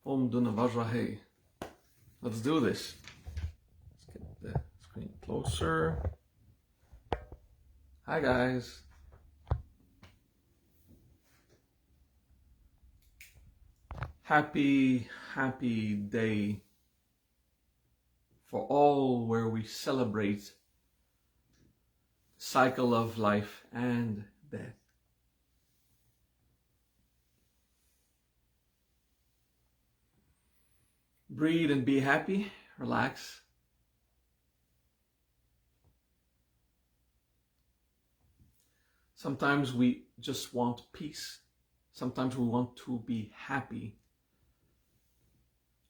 Om Duna Vajra. Hey, let's do this. Let's get the screen closer. Hi guys. Happy day for all where we celebrate the cycle of life and death. Breathe and be happy, relax. Sometimes we just want peace. Sometimes we want to be happy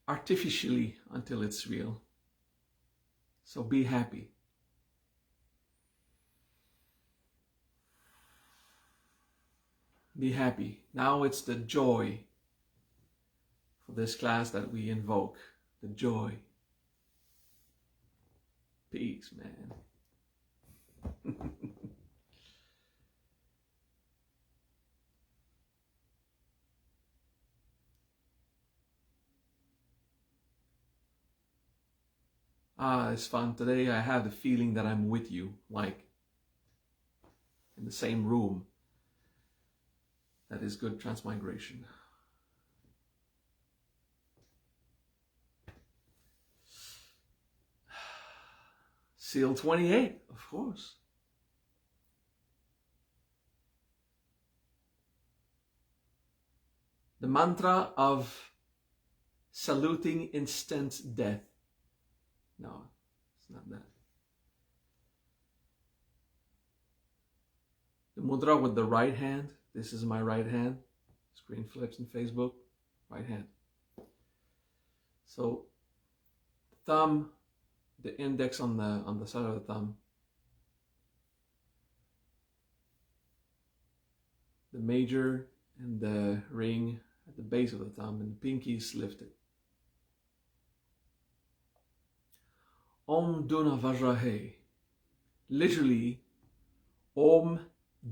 artificially until it's real. So be happy. Be happy. Now it's the joy for this class that we invoke. The joy. Peace, man. It's fun. Today I have the feeling that I'm with you, like in the same room. That is good transmigration. Seal 28, of course. The mantra of saluting instant death. No, it's not that. The mudra with the right hand. This is my right hand. Screen flips in Facebook. Right hand. So, thumb, the index on the side of the thumb. The major and the ring at the base of the thumb, and the pinkies lifted. Om Duna Vajra Hey. Literally, Om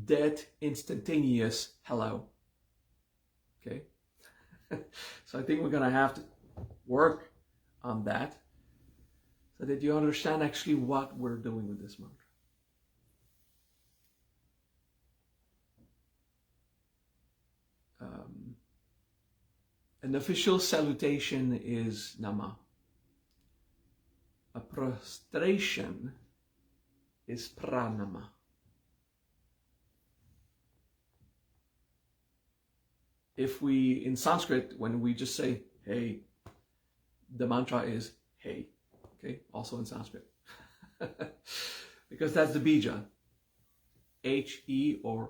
dead instantaneous hello. Okay? So I think we're gonna have to work on that so that you understand actually what we're doing with this mantra. An official salutation is Nama. A prostration is Pranama. If we, in Sanskrit, when we just say, hey, the mantra is hey, okay, also in Sanskrit. Because that's the bija. H-E or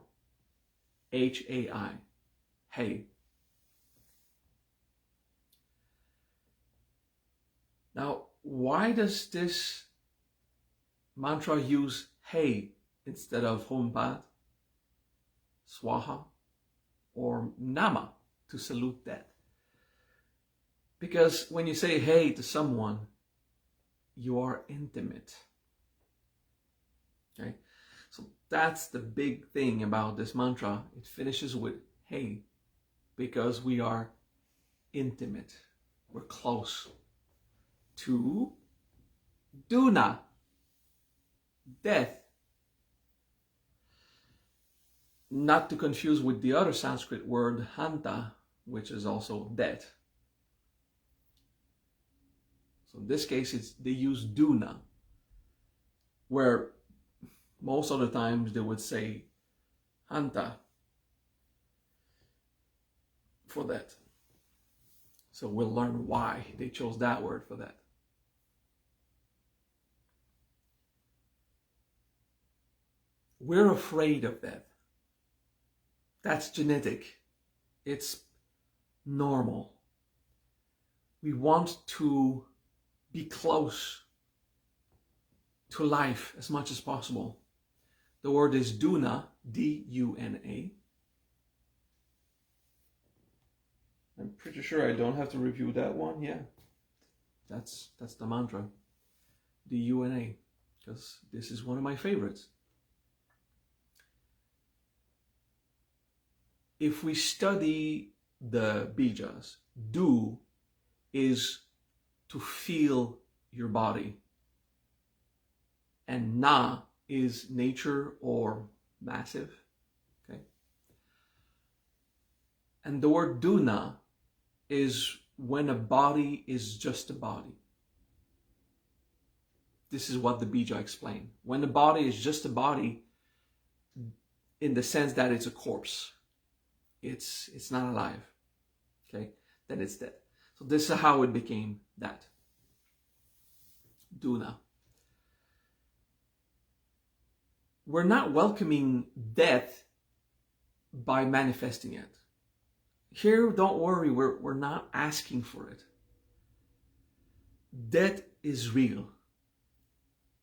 H-A-I. Hey. Now, why does this mantra use hey instead of Hom Pat, Swaha, or Nama to salute that? Because when you say hey to someone, you are intimate. Okay? So that's the big thing about this mantra. It finishes with hey, because we are intimate. We're close to Duna, death. Not to confuse with the other Sanskrit word hanta, which is also death. So in this case, they use Duna, where most other times they would say hanta for that. So we'll learn why they chose that word for that. We're afraid of death. That's genetic. It's normal. We want to be close to life as much as possible. The word is Duna, D-U-N-A. I'm pretty sure I don't have to review that one. Yeah, that's the mantra, D-U-N-A, because this is one of my favorites. If we study the bijas, do is to feel your body. And na is nature or massive. Okay. And the word Duna is when a body is just a body. This is what the Bija explained. When the body is just a body, in the sense that it's a corpse, it's not alive. Okay, then it's dead. So this is how it became that. Duna. We're not welcoming death by manifesting it. Here, don't worry, we're not asking for it. Death is real.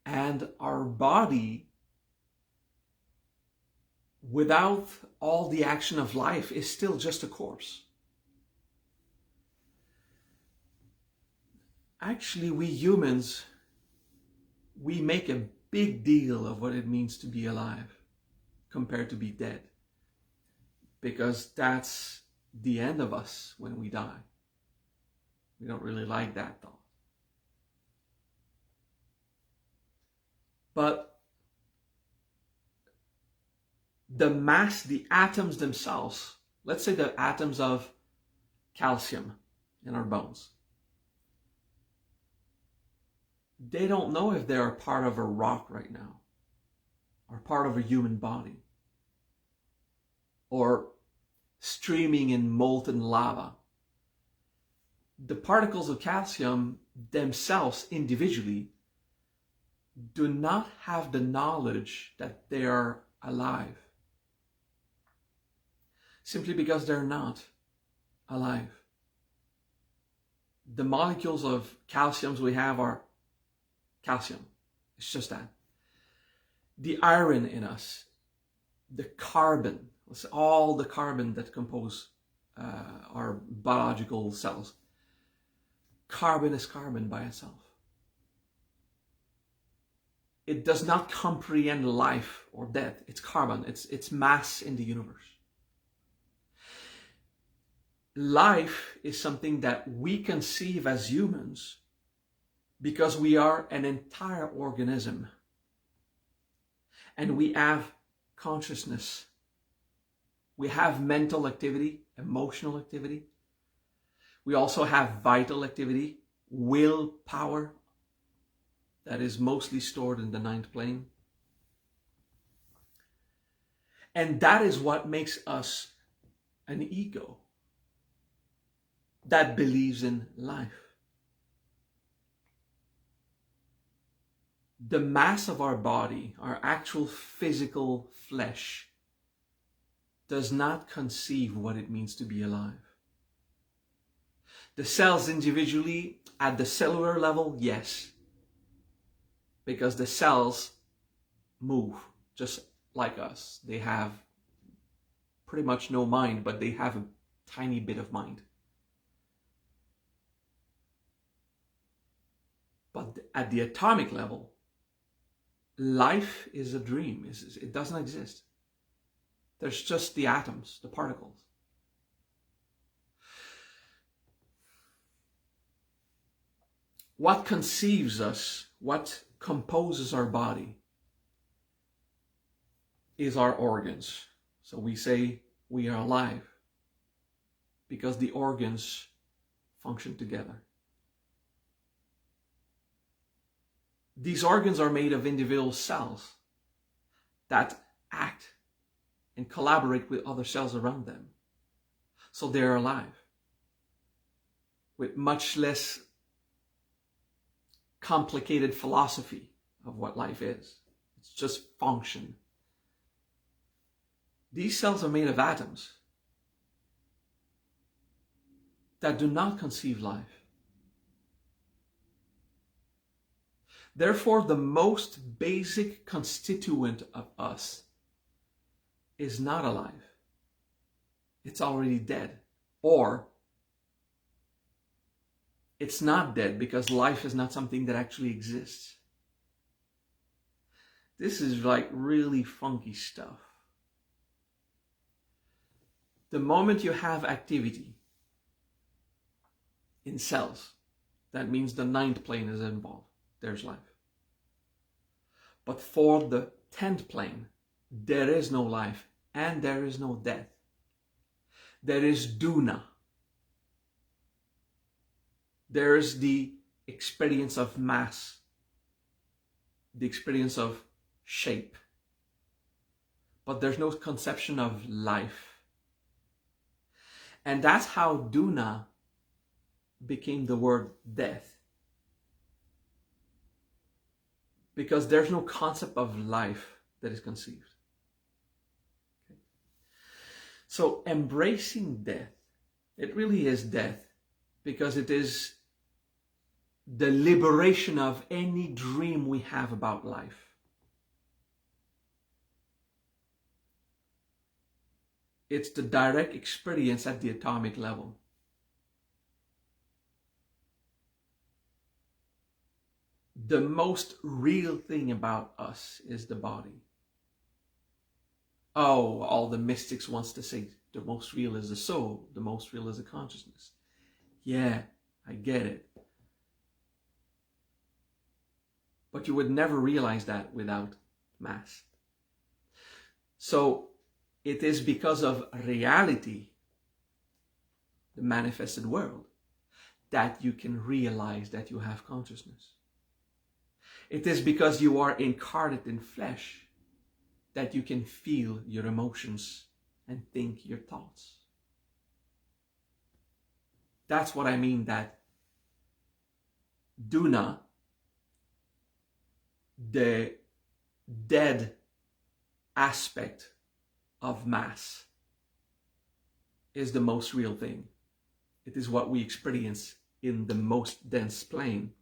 And our body, without all the action of life, is still just a corpse. Actually, we humans, we make a big deal of what it means to be alive compared to be dead. Because that's the end of us when we die. We don't really like that thought. But the mass, the atoms themselves, let's say the atoms of calcium in our bones, they don't know if they're part of a rock right now, or part of a human body, or streaming in molten lava. The particles of calcium themselves individually do not have the knowledge that they are alive, simply because they're not alive. The molecules of calciums we have are calcium. It's just that. The iron in us, the carbon, all the carbon that compose our biological cells. Carbon is carbon by itself. It does not comprehend life or death. It's carbon. It's mass in the universe. Life is something that we conceive as humans because we are an entire organism. And we have consciousness. We have mental activity, emotional activity. We also have vital activity, willpower, that is mostly stored in the ninth plane. And that is what makes us an ego that believes in life. The mass of our body, our actual physical flesh, does not conceive what it means to be alive. The cells individually, at the cellular level, yes. Because the cells move just like us. They have pretty much no mind, but they have a tiny bit of mind. But at the atomic level, life is a dream. It doesn't exist. There's just the atoms, the particles. What conceives us, what composes our body, is our organs. So we say we are alive because the organs function together. These organs are made of individual cells that act and collaborate with other cells around them. So they're alive with much less complicated philosophy of what life is. It's just function. These cells are made of atoms that do not conceive life. Therefore, the most basic constituent of us is not alive. It's already dead. Or it's not dead because life is not something that actually exists. This is like really funky stuff. The moment you have activity, in cells. That means the 9th plane is involved. There's life. But for the 10th plane, there is no life and there is no death. There is Duna. There is the experience of mass, the experience of shape. But there's no conception of life. And that's how Duna became the word death. Because there's no concept of life that is conceived. Okay. So embracing death, it really is death, because it is the liberation of any dream we have about life. It's the direct experience at the atomic level. The most real thing about us is the body. Oh, all the mystics wants to say the most real is the soul, the most real is the consciousness. Yeah, I get it. But you would never realize that without Mass. So it is because of reality, the manifested world, that you can realize that you have consciousness. It is because you are incarnate in flesh that you can feel your emotions and think your thoughts. That's what I mean that Duna, the dead aspect of Mass, is the most real thing. It is what we experience in the most dense plane.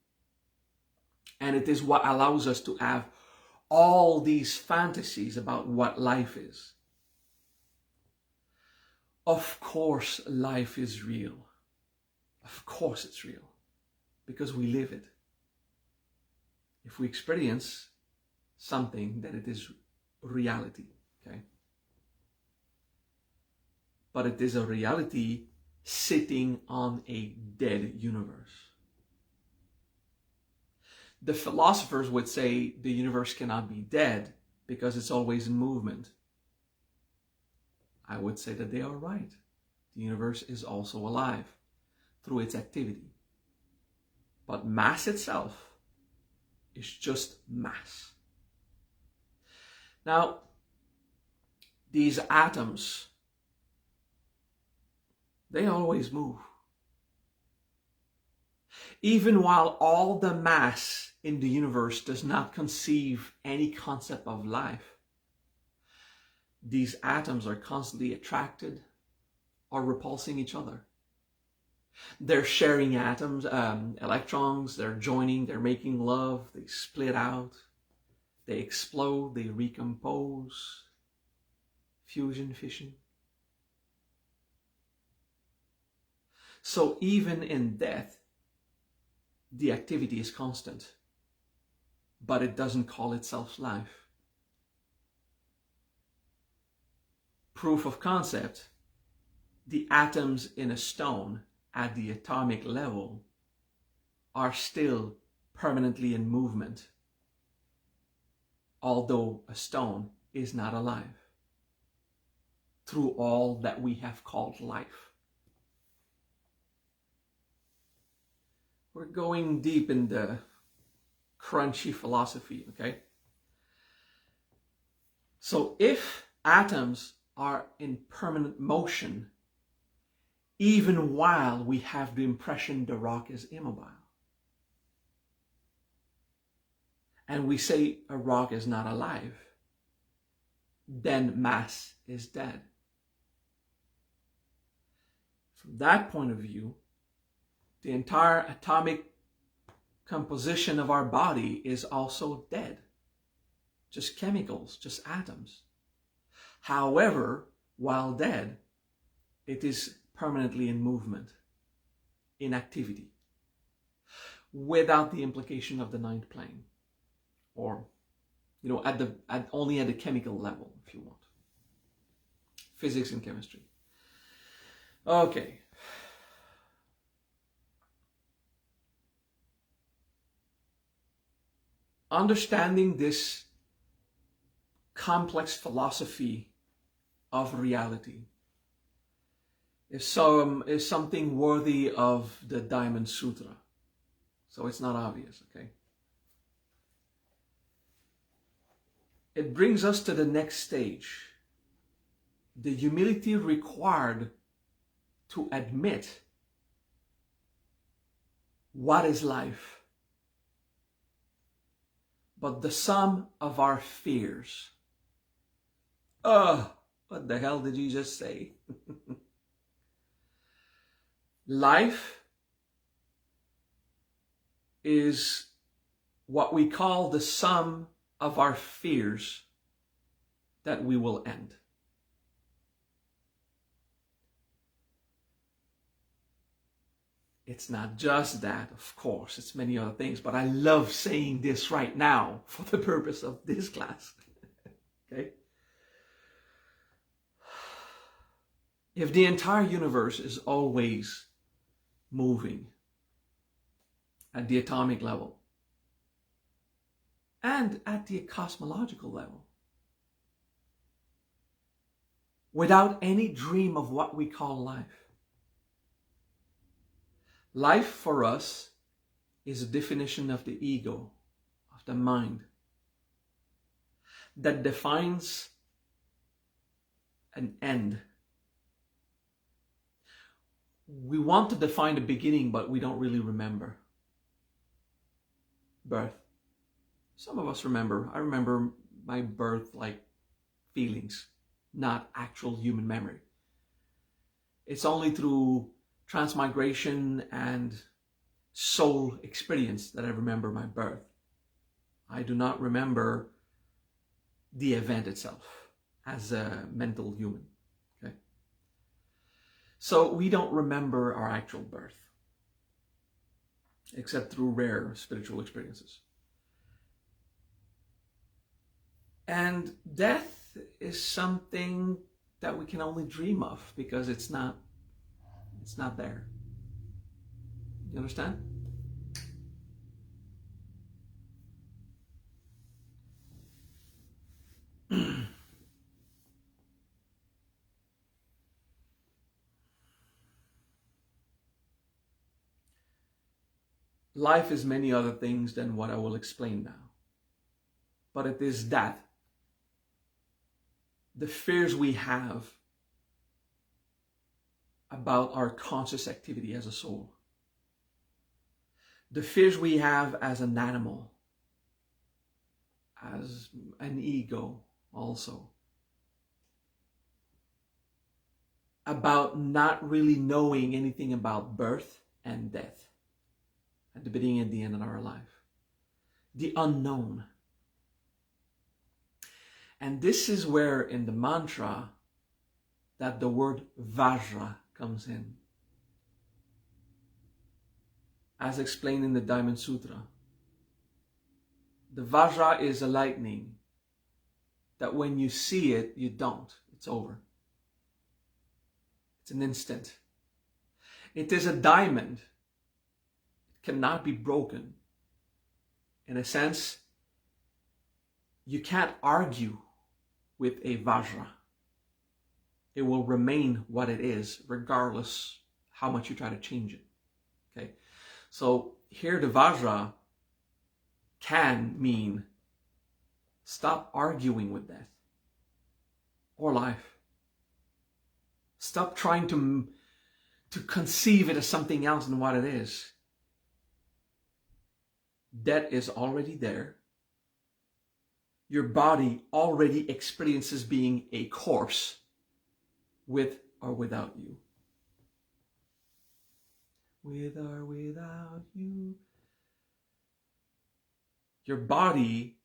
And it is what allows us to have all these fantasies about what life is. Of course, life is real. Of course it's real, because we live it. If we experience something, then it is reality, okay? But it is a reality sitting on a dead universe. The philosophers would say the universe cannot be dead because it's always in movement. I would say that they are right. The universe is also alive through its activity. But mass itself is just mass. Now, these atoms, they always move. Even while all the mass in the universe does not conceive any concept of life, these atoms are constantly attracted or repulsing each other. They're sharing atoms, electrons, they're joining, they're making love, they split out, they explode, they recompose, fusion, fission. So even in death, the activity is constant, but it doesn't call itself life. Proof of concept, the atoms in a stone at the atomic level are still permanently in movement, although a stone is not alive, through all that we have called life. We're going deep in the crunchy philosophy, okay? So if atoms are in permanent motion, even while we have the impression the rock is immobile, and we say a rock is not alive, then mass is dead. From that point of view, the entire atomic composition of our body is also dead. Just chemicals, just atoms. However, while dead, it is permanently in movement, in activity, without the implication of the 9th plane, or only at the chemical level, if you want. Physics and chemistry. Okay. understanding this complex philosophy of reality is something worthy of the Diamond Sutra. So it's not obvious, okay? It brings us to the next stage. The humility required to admit what is life, but the sum of our fears. What the hell did you just say? Life is what we call the sum of our fears that we will end. It's not just that, of course, it's many other things, but I love saying this right now for the purpose of this class. Okay? If the entire universe is always moving at the atomic level and at the cosmological level, without any dream of what we call life, life for us is a definition of the ego, of the mind, that defines an end. We want to define the beginning, but we don't really remember. Birth. Some of us remember. I remember my birth like feelings, not actual human memory. It's only through transmigration and soul experience that I remember my birth. I do not remember the event itself as a mental human. Okay? So we don't remember our actual birth, except through rare spiritual experiences. And death is something that we can only dream of because it's not there. You understand? Life is many other things than what I will explain now. But it is that. The fears we have about our conscious activity as a soul. The fears we have as an animal, as an ego also. About not really knowing anything about birth and death at the beginning and the end of our life. The unknown. And this is where in the mantra that the word Vajra comes in. As explained in the Diamond Sutra. The Vajra is a lightning that when you see it, you don't. It's over. It's an instant. It is a diamond. It cannot be broken. In a sense, you can't argue with a Vajra. It will remain what it is, regardless how much you try to change it. Okay? So here the Vajra can mean stop arguing with death or life. Stop trying to conceive it as something else than what it is. Death is already there. Your body already experiences being a corpse with or without you. With or without you. Your body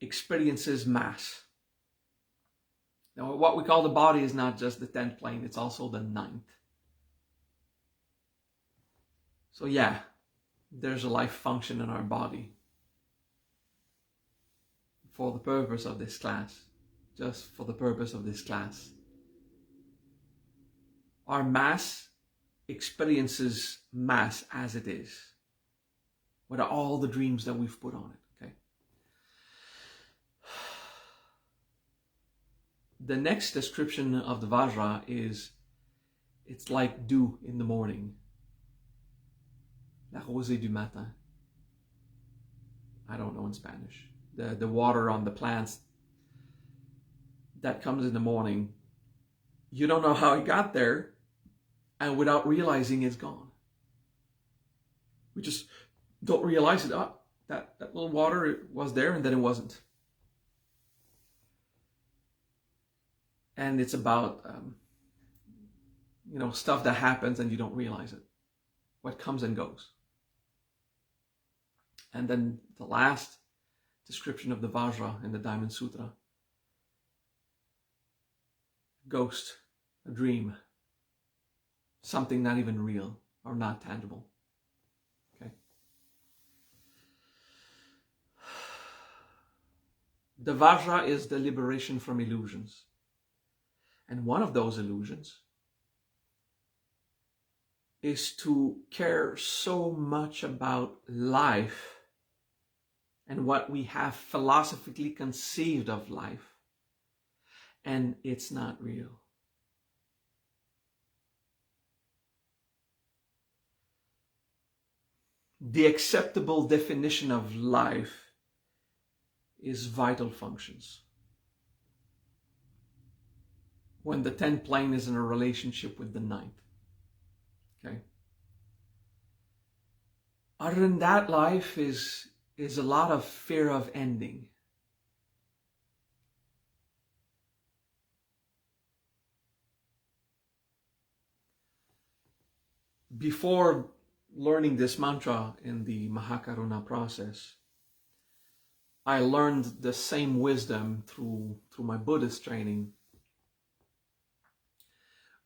experiences mass. Now, what we call the body is not just the 10th plane, it's also the 9th. So yeah, there's a life function in our body. For the purpose of this class, just for the purpose of this class. Our mass experiences mass as it is, with all the dreams that we've put on it, okay? the next description of the Vajra is, it's like dew in the morning. La rosée du matin. I don't know in Spanish. The water on the plants that comes in the morning. You don't know how it got there, and without realizing it's gone. We just don't realize it. Oh, that little water was there and then it wasn't. And it's about stuff that happens and you don't realize it. What comes and goes. And then the last description of the Vajra in the Diamond Sutra. Ghost, a dream, something not even real or not tangible. Okay. The Vajra is the liberation from illusions. And one of those illusions is to care so much about life and what we have philosophically conceived of life, and it's not real. The acceptable definition of life is vital functions. When the 10th plane is in a relationship with the 9th. Okay. Other than that, life is a lot of fear of ending. Before learning this mantra in the MahaKaruna process, I learned the same wisdom through my Buddhist training,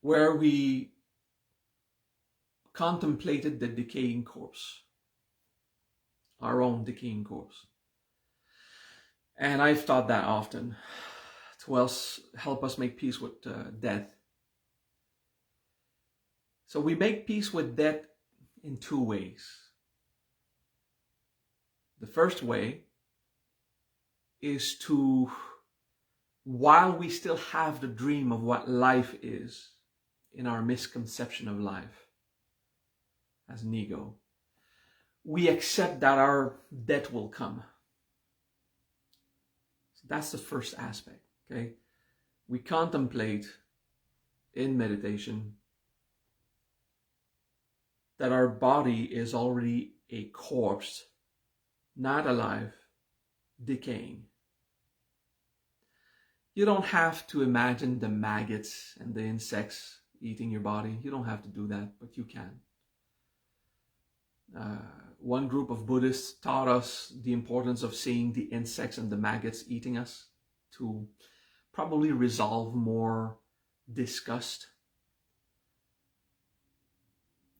where we contemplated the decaying corpse, our own decaying corpse. And I've thought that often to help us make peace with death. So we make peace with death in two ways. The first way is to, while we still have the dream of what life is, in our misconception of life as an ego, we accept that our death will come. So that's the first aspect, okay? We contemplate in meditation that our body is already a corpse, not alive, decaying. You don't have to imagine the maggots and the insects eating your body. You don't have to do that, but you can. One group of Buddhists taught us the importance of seeing the insects and the maggots eating us to probably resolve more disgust.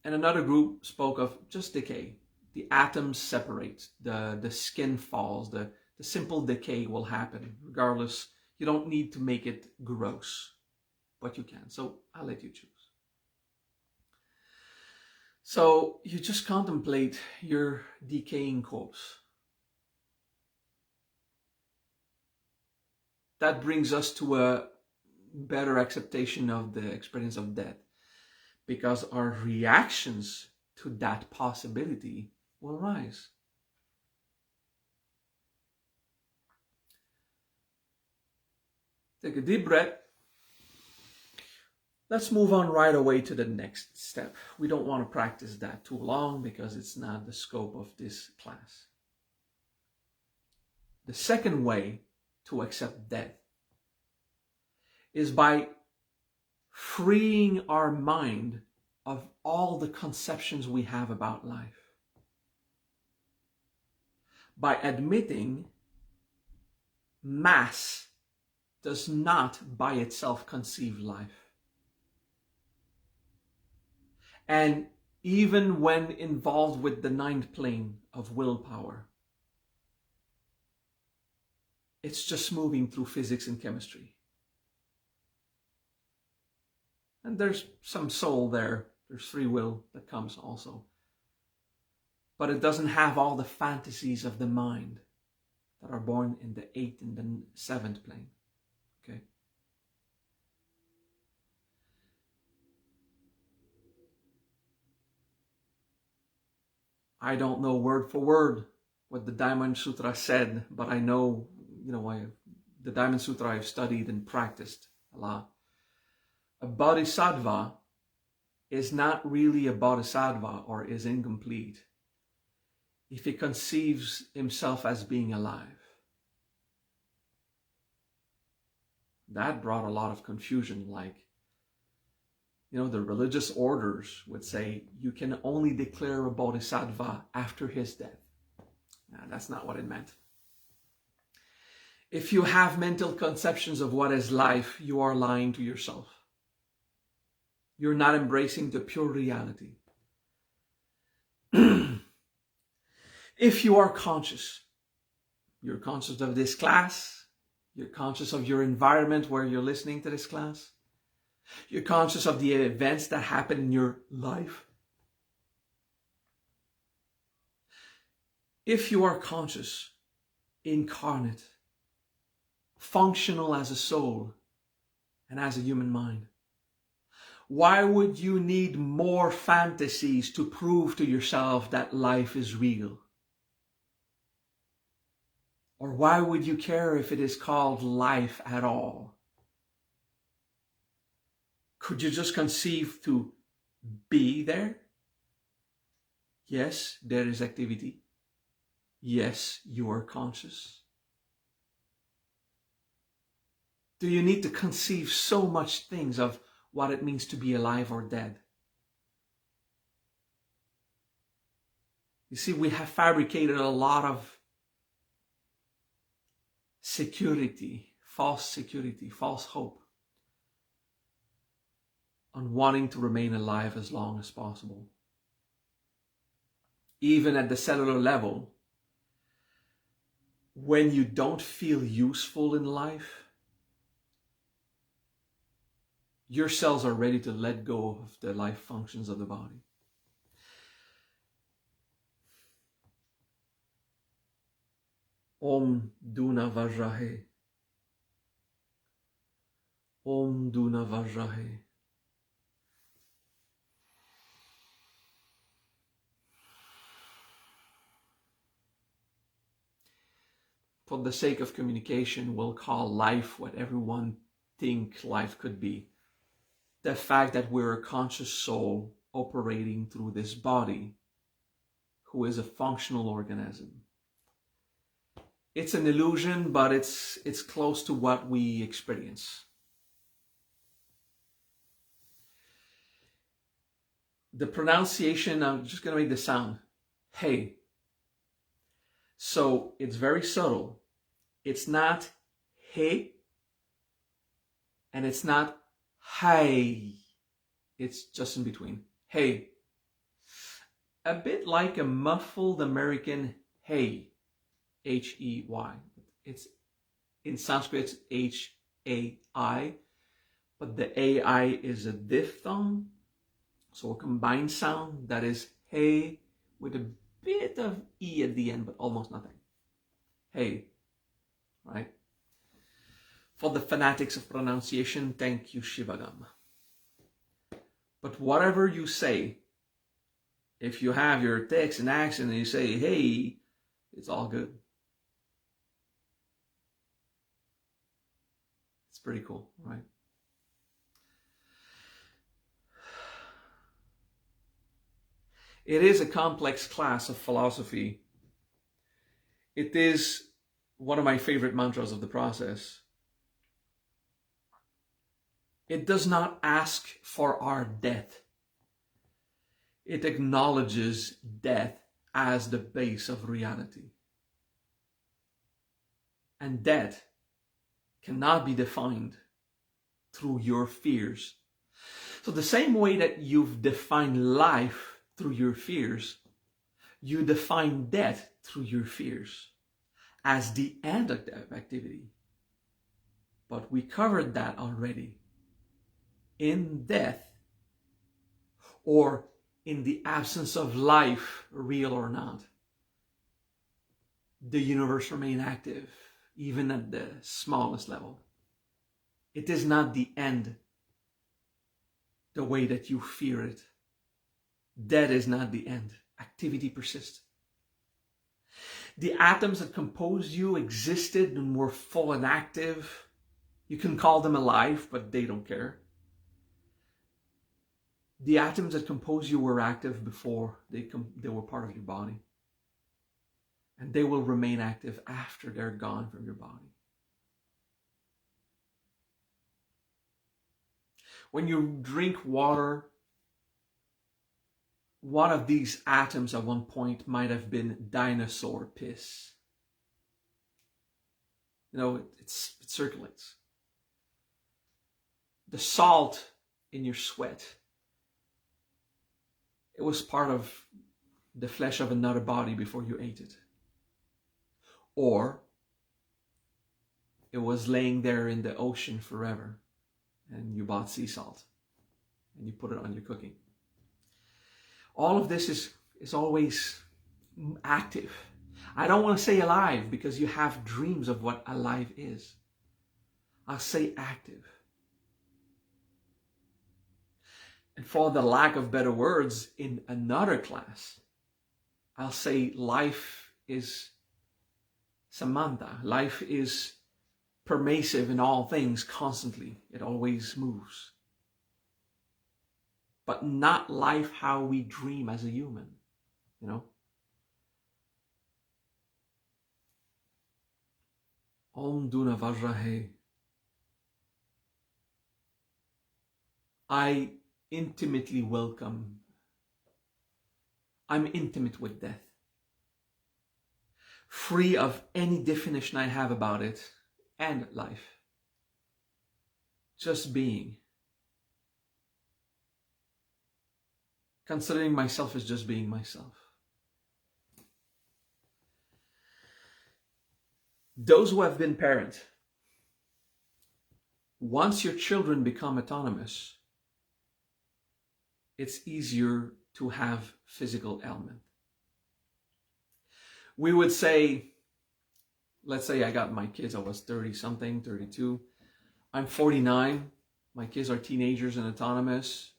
And another group spoke of just decay. The atoms separate, the skin falls, the simple decay will happen. Regardless, you don't need to make it gross, but you can. So I'll let you choose. So you just contemplate your decaying corpse. That brings us to a better acceptation of the experience of death, because our reactions to that possibility will rise. Take a deep breath. Let's move on right away to the next step. We don't want to practice that too long because it's not the scope of this class. The second way to accept death is by freeing our mind of all the conceptions we have about life. By admitting mass does not by itself conceive life. And even when involved with the 9th plane of willpower, it's just moving through physics and chemistry. And there's some soul there. There's free will that comes also. But it doesn't have all the fantasies of the mind that are born in the 8th and the 7th plane. Okay? I don't know word for word what the Diamond Sutra said, but I know, the Diamond Sutra I've studied and practiced a lot. A bodhisattva is not really a bodhisattva, or is incomplete, if he conceives himself as being alive. That brought a lot of confusion. Like, the religious orders would say you can only declare a bodhisattva after his death. Now, that's not what it meant. If you have mental conceptions of what is life, you are lying to yourself. You're not embracing the pure reality. If you are conscious, you're conscious of this class, you're conscious of your environment where you're listening to this class, you're conscious of the events that happen in your life. If you are conscious, incarnate, functional as a soul and as a human mind, why would you need more fantasies to prove to yourself that life is real? Or why would you care if it is called life at all? Could you just conceive to be there? Yes, there is activity. Yes, you are conscious. Do you need to conceive so much things of what it means to be alive or dead? You see, we have fabricated a lot of security, false hope on wanting to remain alive as long as possible. Even at the cellular level, when you don't feel useful in life, your cells are ready to let go of the life functions of the body. Om Duna Vajra. Om Duna Vajra. For the sake of communication, we'll call life what everyone thinks life could be. The fact that we're a conscious soul operating through this body, who is a functional organism. It's an illusion, but it's close to what we experience. The pronunciation, I'm just going to make the sound. Hey. So it's very subtle. It's not hey, and it's not hi. It's just in between. Hey. A bit like a muffled American hey. H-E-Y. It's in Sanskrit it's H-A-I, but the A-I is a diphthong, so a combined sound that is hey with a bit of E at the end, but almost nothing. Hey, right? For the fanatics of pronunciation, thank you, Shivagam. But whatever you say, if you have your text and accent and you say hey, it's all good. It's pretty cool, right? It is a complex class of philosophy. It is one of my favorite mantras of the process. It does not ask for our death. It acknowledges death as the base of reality. And death cannot be defined through your fears. So the same way that you've defined life through your fears, you define death through your fears as the end of activity. But we covered that already. In death, or in the absence of life, real or not, the universe remains active, even at the smallest level. It is not the end the way that you fear it. Death is not the end. activity persists. The atoms that compose you existed and were full and active. You can call them alive, but they don't care. The atoms that compose you were active before they were part of your body. And they will remain active after they're gone from your body. When you drink water, one of these atoms at one point might have been dinosaur piss. You know, it circulates. The salt in your sweat, it was part of the flesh of another body before you ate it. Or it was laying there in the ocean forever and you bought sea salt and you put it on your cooking. All of this is always active. I don't want to say alive because you have dreams of what alive is. I'll say active. And for the lack of better words, in another class, I'll say life is Samantha. Life is pervasive in all things constantly. It always moves. But not life how we dream as a human, you know. Om Duna Vajra He. I'm intimate with death. Free of any definition I have about it and life. Just being. Considering myself as just being myself. Those who have been parents, once your children become autonomous, it's easier to have physical ailment. We would say, let's say I got my kids, I was 30 something, 32. I'm 49, my kids are teenagers and autonomous,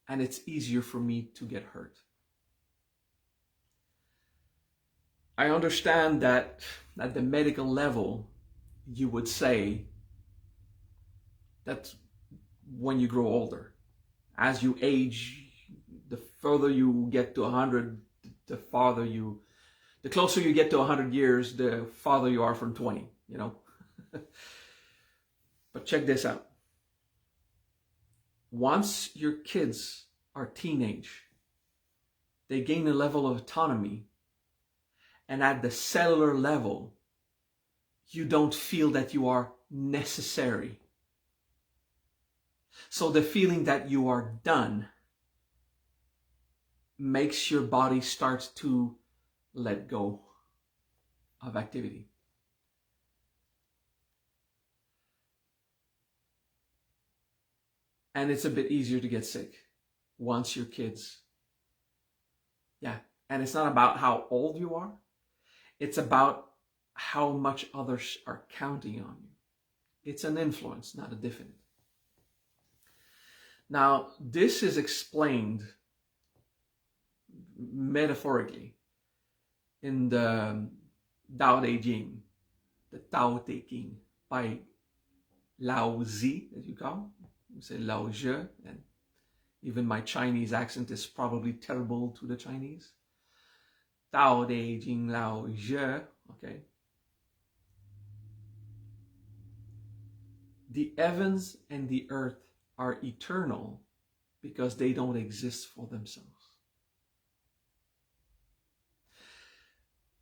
and it's easier for me to get hurt. I understand that at the medical level, you would say that when you grow older, as you age, the further you get to 100, the closer you get to 100 years, the farther you are from 20, you know. But check this out. Once your kids are teenage, they gain a level of autonomy, and at the cellular level, you don't feel that you are necessary. So the feeling that you are done makes your body start to let go of activity. And it's a bit easier to get sick once your kids. Yeah, and it's not about how old you are. It's about how much others are counting on you. It's an influence, not a definite. Now, this is explained metaphorically in the Tao Te Ching, the Tao Te Ching, by Lao Zi, as you call. You say Lao Zhe, and even my Chinese accent is probably terrible to the Chinese. Tao Te Ching Lao Zhe, okay. The heavens and the earth are eternal because they don't exist for themselves.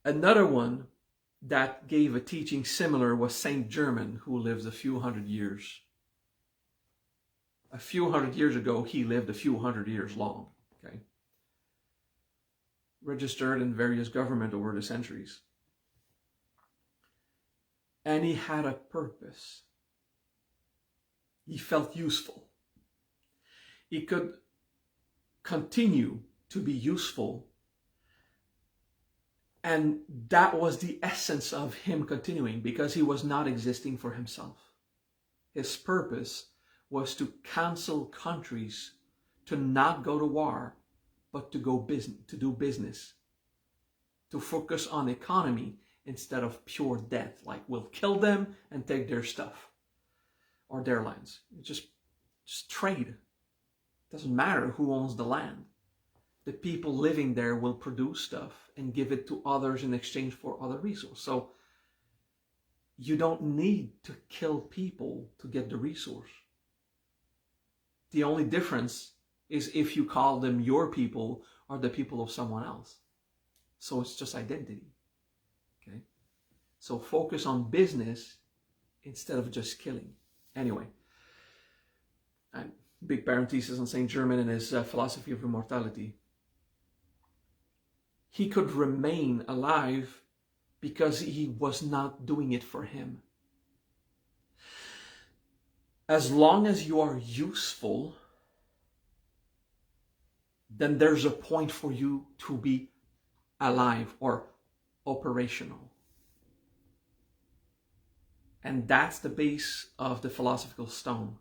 Another one that gave a teaching similar was Saint Germain, who lived a few hundred years. A few hundred years ago, he lived a few hundred years long, okay? Registered in various governments over the centuries. And he had a purpose. He felt useful. He could continue to be useful. And that was the essence of him continuing, because he was not existing for himself. His purpose was to counsel countries to not go to war, but to do business, to focus on economy instead of pure death, like we'll kill them and take their stuff or their lands. Just trade. Doesn't matter who owns the land. The people living there will produce stuff and give it to others in exchange for other resources. So you don't need to kill people to get the resource. The only difference is if you call them your people or the people of someone else. So it's just identity. Okay? So focus on business instead of just killing. Anyway, big parenthesis on St. Germain and his philosophy of immortality. He could remain alive because he was not doing it for him. As long as you are useful, then there's a point for you to be alive or operational. And that's the base of the philosophical stone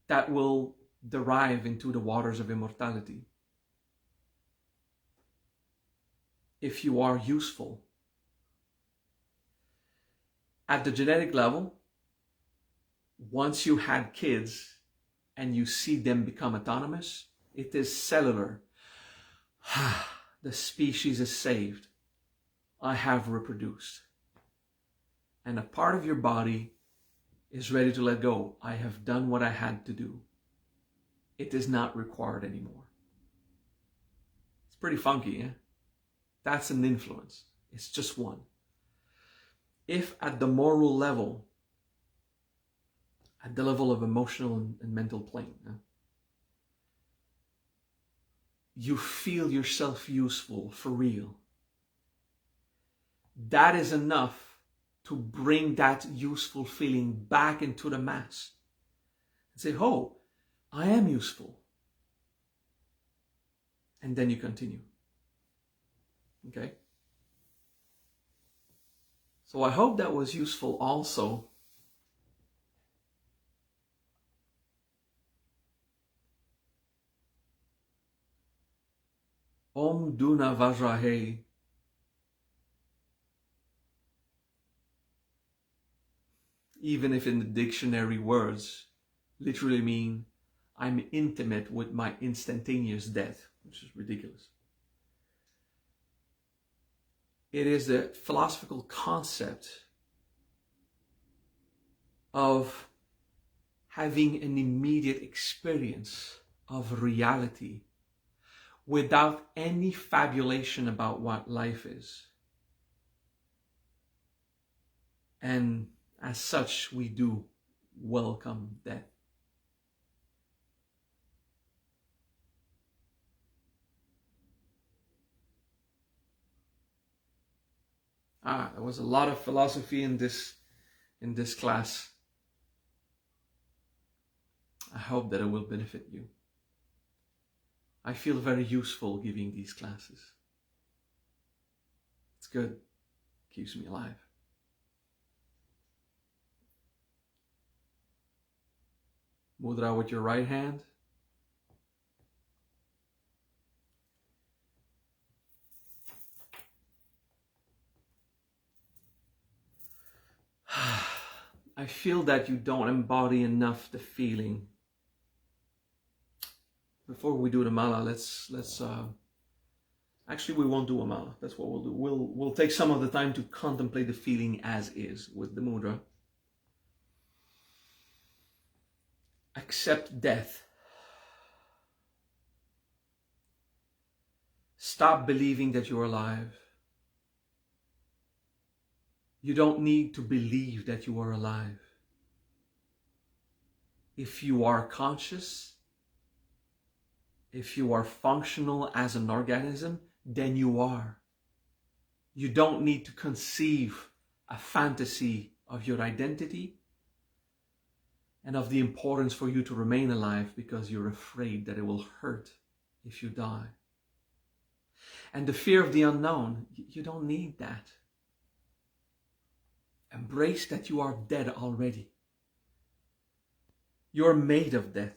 that will derive into the waters of immortality. If you are useful. At the genetic level, once you had kids and you see them become autonomous, it is cellular. The species is saved. I have reproduced. And a part of your body is ready to let go. I have done what I had to do. It is not required anymore. It's pretty funky, eh? That's an influence. It's just one. If at the moral level, at the level of emotional and mental plane, you feel yourself useful for real, that is enough to bring that useful feeling back into the mass. And say, oh, I am useful. And then you continue. Okay? So I hope that was useful also. Om Duna Vajra He. Even if in the dictionary words literally mean I'm intimate with my instantaneous death, which is ridiculous. It is the philosophical concept of having an immediate experience of reality without any fabulation about what life is. And as such, we do welcome death. There was a lot of philosophy in this class. I hope that it will benefit you. I feel very useful giving these classes. It's good. Keeps me alive. Mudra with your right hand. I feel that you don't embody enough the feeling. Before we do the mala, let's actually we won't do a mala. That's what we'll do. We'll take some of the time to contemplate the feeling as is with the mudra. Accept death. Stop believing that you're alive. You don't need to believe that you are alive. If you are conscious, if you are functional as an organism, then you are. You don't need to conceive a fantasy of your identity and of the importance for you to remain alive because you're afraid that it will hurt if you die. And the fear of the unknown, you don't need that. Embrace that you are dead already. You're made of death.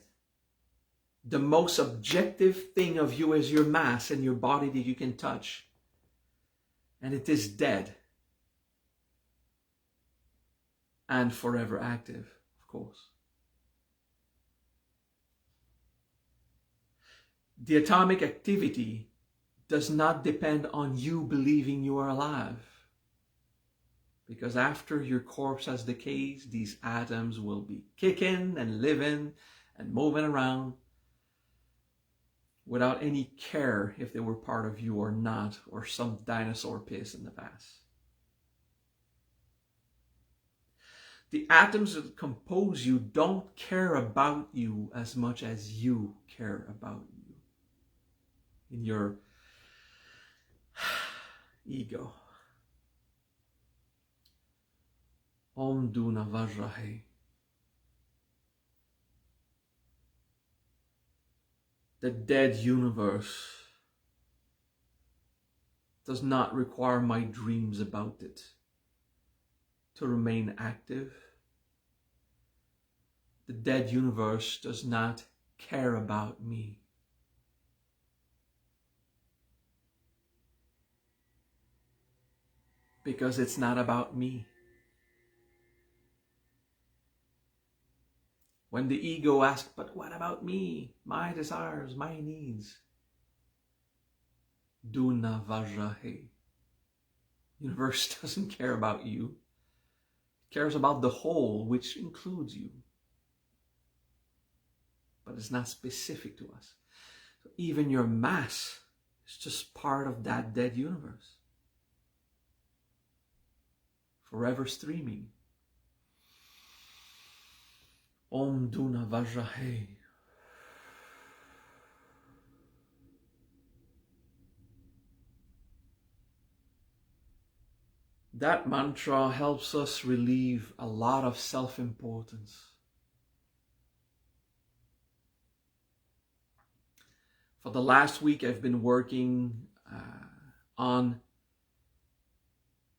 The most objective thing of you is your mass and your body that you can touch. And it is dead. And forever active, of course. The atomic activity does not depend on you believing you are alive. Because after your corpse has decayed, these atoms will be kicking and living and moving around without any care if they were part of you or not, or some dinosaur piss in the past. The atoms that compose you don't care about you as much as you care about you in your ego. Om Duna Vajra. The dead universe does not require my dreams about it to remain active. The dead universe does not care about me. Because it's not about me. When the ego asks, but what about me? My desires, my needs. Duna Vajra. Universe doesn't care about you. It cares about the whole, which includes you. But it's not specific to us. So even your mass is just part of that dead universe. Forever streaming. Om Duna Vajra. That mantra helps us relieve a lot of self-importance. For the last week, I've been working on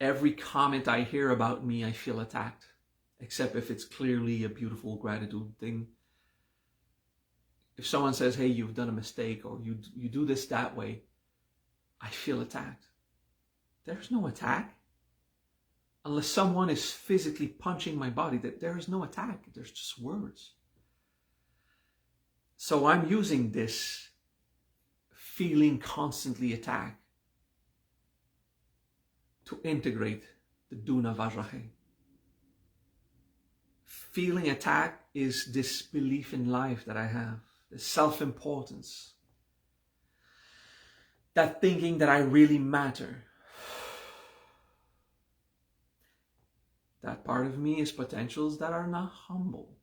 every comment I hear about me, I feel attacked. Except if it's clearly a beautiful gratitude thing. If someone says, hey, you've done a mistake, or you do this that way, I feel attacked. There's no attack. Unless someone is physically punching my body, that there is no attack. There's just words. So I'm using this feeling constantly attacked to integrate the Duna Vajra. Feeling attacked is this belief in life that I have, the self-importance, that thinking that I really matter. That part of me is potentials that are not humble.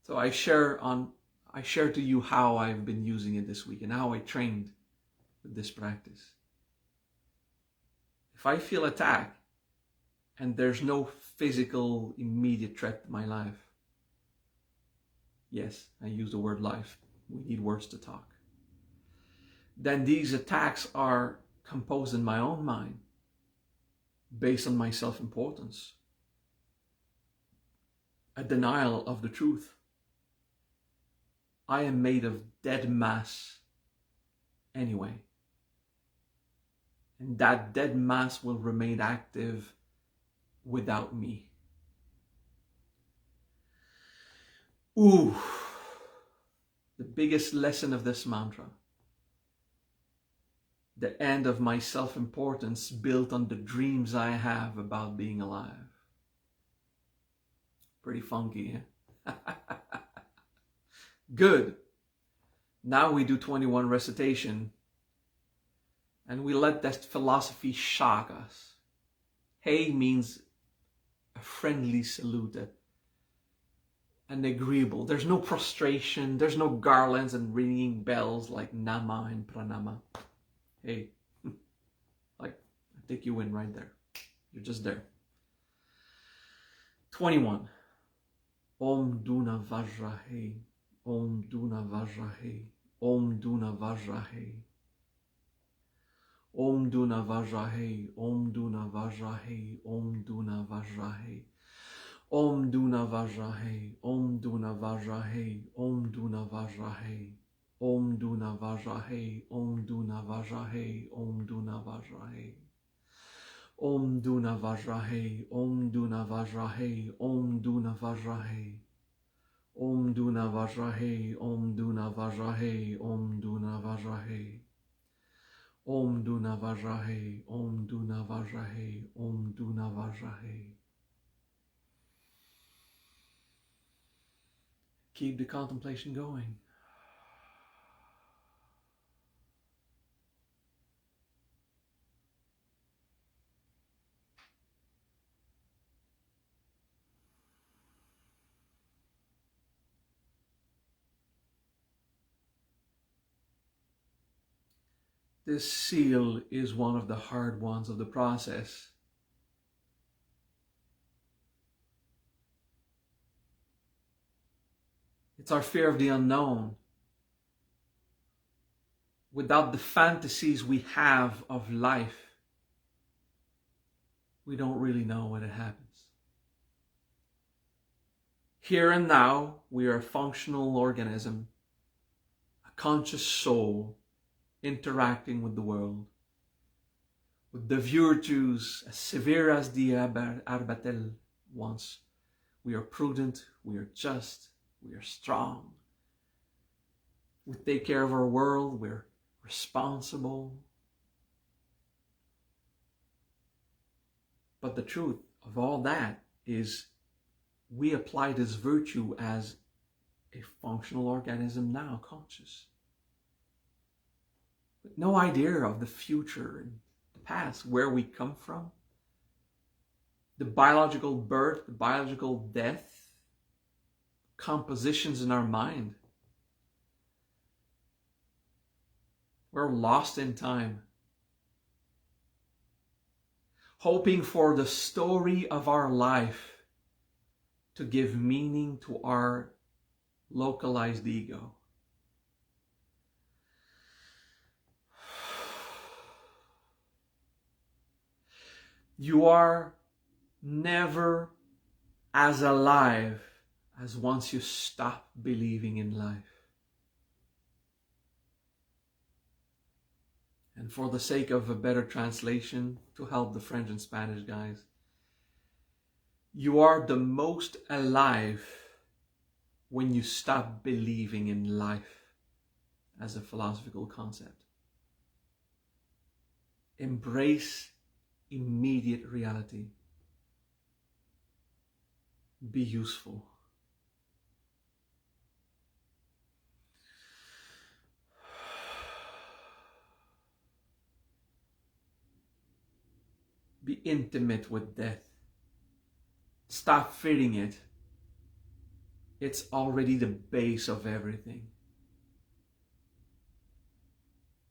So I share to you how I've been using it this week and how I trained with this practice. If I feel attacked, and there's no physical immediate threat to my life. Yes, I use the word life. We need words to talk. Then these attacks are composed in my own mind, based on my self-importance. A denial of the truth. I am made of dead mass anyway. And that dead mass will remain active without me. Ooh, the biggest lesson of this mantra. The end of my self-importance built on the dreams I have about being alive. Pretty funky, eh? Good. Now we do 21 recitation and we let that philosophy shock us. Hey means a friendly salute, an agreeable. There's no prostration, there's no garlands and ringing bells like Nama and Pranama. Hey, like, I take you in right there. You're just there. 21. Om Duna Vajra He. Om Duna Vajra He. Om Duna Vajra He. Om Duna Vajra He. Om Duna Vajra He. Om Duna Vajra He. Om Duna Vajra Hey, Om Duna Vajra Hey, Om Duna Vajra Hey, Om Duna Vajra Hey, Om Duna Vajra Hey, Om Duna Vajra Hey. Om Duna Vajra Hey, Om Duna Vajra Hey, Om Duna Vajra Hey. Om Duna Vajra Hey, Om Duna Vajra Hey, Om Duna Vajra Hey. Om Duna Vajra Hey, Om Duna Vajra Hey, Om Duna Vajra Hey. Keep the contemplation going. This seal is one of the hard ones of the process. It's our fear of the unknown. Without the fantasies we have of life, we don't really know when it happens. Here and now, we are a functional organism, a conscious soul interacting with the world, with the virtues as severe as the Arbatel wants. We are prudent, we are just, we are strong. We take care of our world, we're responsible. But the truth of all that is we apply this virtue as a functional organism now, conscious. With no idea of the future and the past, where we come from, the biological birth, the biological death, compositions in our mind. We're lost in time, hoping for the story of our life to give meaning to our localized ego. You are never as alive as once you stop believing in life. And for the sake of a better translation, to help the French and Spanish guys, you are the most alive when you stop believing in life as a philosophical concept. Embrace immediate reality. Be useful. Be intimate with death. Stop fearing it. It's already the base of everything.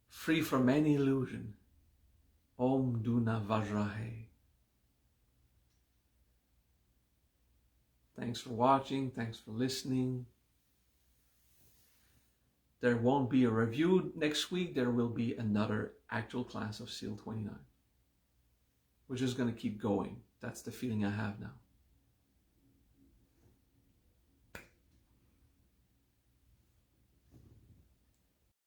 Free from any illusion. Om Duna Vajra Hey. Thanks for watching. Thanks for listening. There won't be a review next week. There will be another actual class of SEAL 29. We're just going to keep going. That's the feeling I have now.